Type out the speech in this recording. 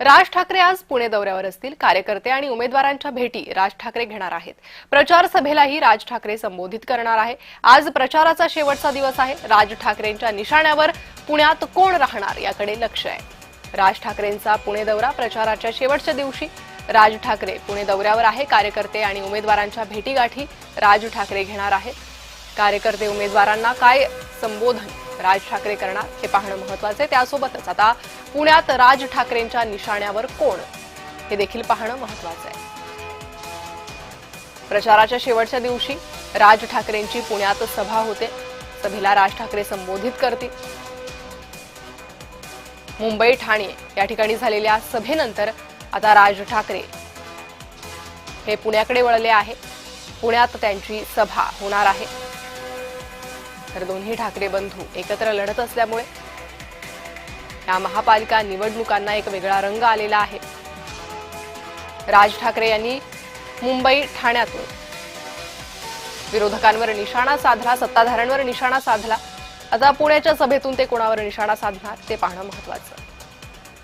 राज ठाकरे आज पुणे दौऱ्यावर असतील। कार्यकर्ते आणि उमेदवारांच्या भेटी राज ठाकरे घेणार आहेत। प्रचार सभेलाही राज ठाकरे संबोधित करणार आहे। आज प्रचाराचा शेवटचा दिवस आहे। राज ठाकरेंच्या निशाण्यावर पुण्यात कोण राहणार याकडे लक्ष आहे। राज ठाकरेंचा पुणे दौरा प्रचाराच्या शेवटच्या दिवशी राज ठाकरे पुणे दौऱ्यावर आहे। कार्यकर्ते आणि उमेदवारांच्या भेटीगाठी राज ठाकरे घेणार आहेत। कार्यकर्ते उमेदवारांना काय संबोधन राज ठाकरे करणार हे पाहणं महत्त्वाचं आहे। त्यासोबतच आता पुण्यात राज ठाकरेंच्या निशाण्यावर कोण हे देखील पाहणं महत्त्वाचं आहे। प्रचाराच्या शेवटच्या दिवशी राज ठाकरेंची पुण्यात सभा होते। सभेला राज ठाकरे संबोधित करतील। मुंबई ठाणे या ठिकाणी झालेल्या सभेनंतर आता राज ठाकरे हे पुण्याकडे वळले आहे। पुण्यात त्यांची सभा होणार आहे। तर दोन्ही ठाकरे बंधू एकत्र लढत असल्यामुळे या महापालिका निवडणुकांना एक वेगळा रंग आलेला आहे। राज ठाकरे यांनी मुंबई ठाण्यातून विरोधकांवर निशाणा साधला, सत्ताधाऱ्यांवर निशाणा साधला। आता पुण्याच्या सभेतून ते कोणावर निशाणा साधणार ते पाहणं महत्त्वाचं।